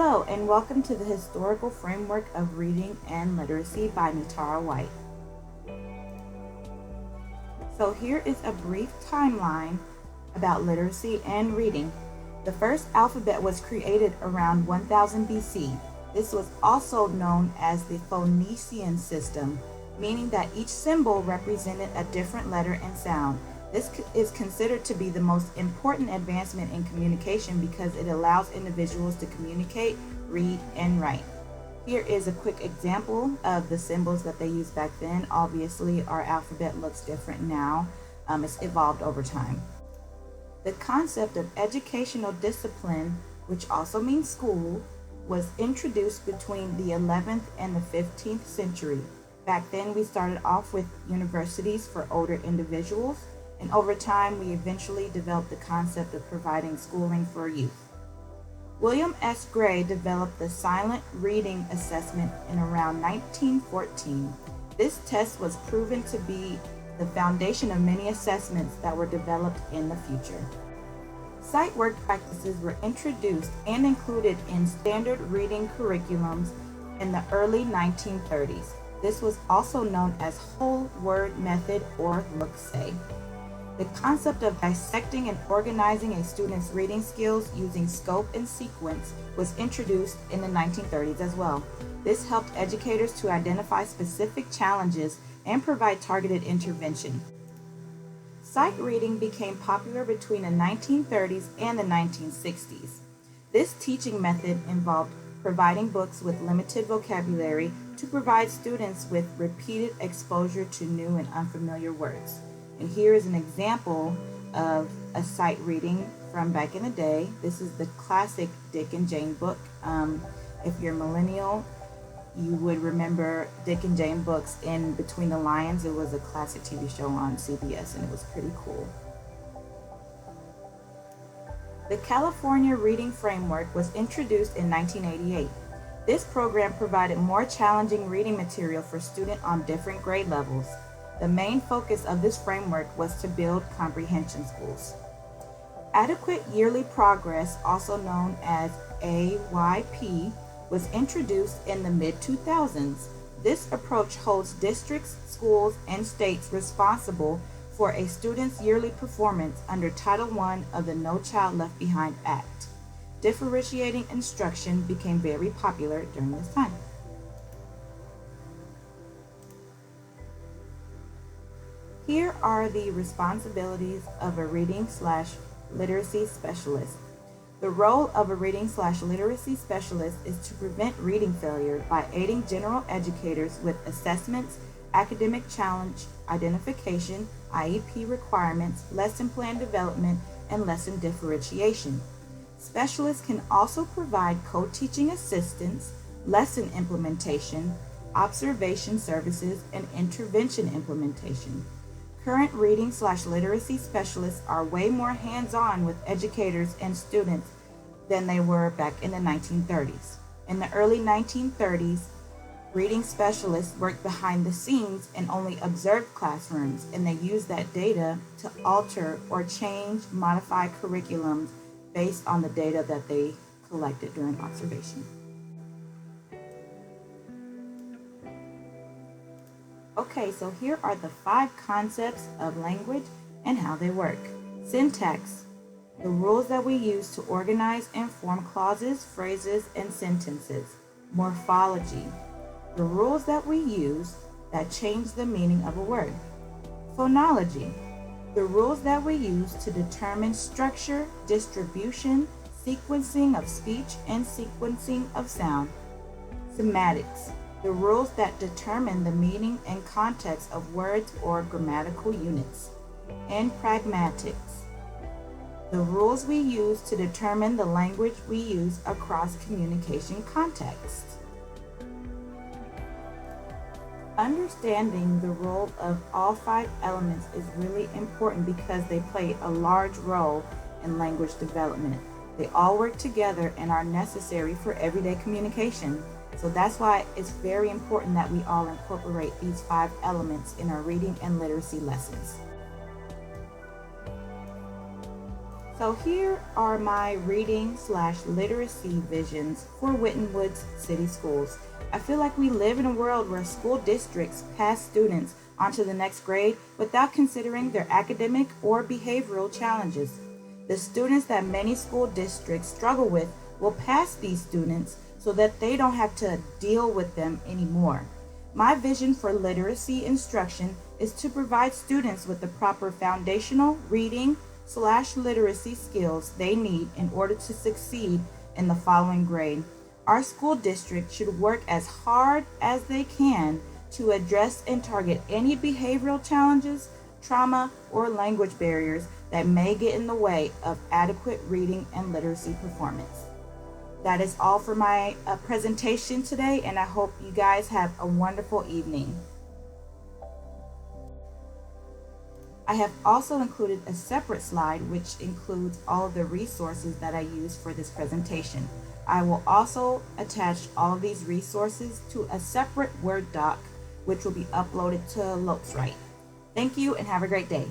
Hello, and welcome to the Historical Framework of Reading and Literacy by Natara White. So here is a brief timeline about literacy and reading. The first alphabet was created around 1000 BC. This was also known as the Phoenician system, meaning that each symbol represented a different letter and sound. This is considered to be the most important advancement in communication because it allows individuals to communicate, read, and write. Here is a quick example of the symbols that they used back then. Obviously, our alphabet looks different now. It's evolved over time. The concept of educational discipline, which also means school, was introduced between the 11th and the 15th century. Back then, we started off with universities for older individuals, and over time, we eventually developed the concept of providing schooling for youth. William S. Gray developed the silent reading assessment in around 1914. This test was proven to be the foundation of many assessments that were developed in the future. Sight work practices were introduced and included in standard reading curriculums in the early 1930s. This was also known as whole word method or look-say. The concept of dissecting and organizing a student's reading skills using scope and sequence was introduced in the 1930s as well. This helped educators to identify specific challenges and provide targeted intervention. Sight reading became popular between the 1930s and the 1960s. This teaching method involved providing books with limited vocabulary to provide students with repeated exposure to new and unfamiliar words. And here is an example of a sight reading from back in the day. This is the classic Dick and Jane book. If you're millennial, you would remember Dick and Jane books in Between the Lions. It was a classic TV show on CBS, and it was pretty cool. The California Reading Framework was introduced in 1988. This program provided more challenging reading material for students on different grade levels. The main focus of this framework was to build comprehension schools. Adequate yearly progress, also known as AYP, was introduced in the mid-2000s. This approach holds districts, schools, and states responsible for a student's yearly performance under Title I of the No Child Left Behind Act. Differentiating instruction became very popular during this time. Here are the responsibilities of a reading/literacy specialist. The role of a reading/literacy specialist is to prevent reading failure by aiding general educators with assessments, academic challenge identification, IEP requirements, lesson plan development, and lesson differentiation. Specialists can also provide co-teaching assistance, lesson implementation, observation services, and intervention implementation. Current reading/literacy specialists are way more hands-on with educators and students than they were back in the 1930s. In the early 1930s, reading specialists worked behind the scenes and only observed classrooms, and they used that data to alter or change, modify curriculums based on the data that they collected during observation. Okay, so here are the 5 concepts of language and how they work. Syntax, the rules that we use to organize and form clauses, phrases, and sentences. Morphology, the rules that we use that change the meaning of a word. Phonology, the rules that we use to determine structure, distribution, sequencing of speech, and sequencing of sound. Semantics, the rules that determine the meaning and context of words or grammatical units. And pragmatics, the rules we use to determine the language we use across communication contexts. Understanding the role of all 5 elements is really important because they play a large role in language development. They all work together and are necessary for everyday communication. So that's why it's very important that we all incorporate these 5 elements in our reading and literacy lessons. So here are my reading/literacy visions for Winton Woods City Schools. I feel like we live in a world where school districts pass students on to the next grade without considering their academic or behavioral challenges. The students that many school districts struggle with will pass these students so that they don't have to deal with them anymore. My vision for literacy instruction is to provide students with the proper foundational reading/literacy skills they need in order to succeed in the following grade. Our school district should work as hard as they can to address and target any behavioral challenges, trauma, or language barriers that may get in the way of adequate reading and literacy performance. That is all for my presentation today, and I hope you guys have a wonderful evening. I have also included a separate slide which includes all of the resources that I used for this presentation. I will also attach all of these resources to a separate Word doc which will be uploaded to Lopes. Thank you and have a great day.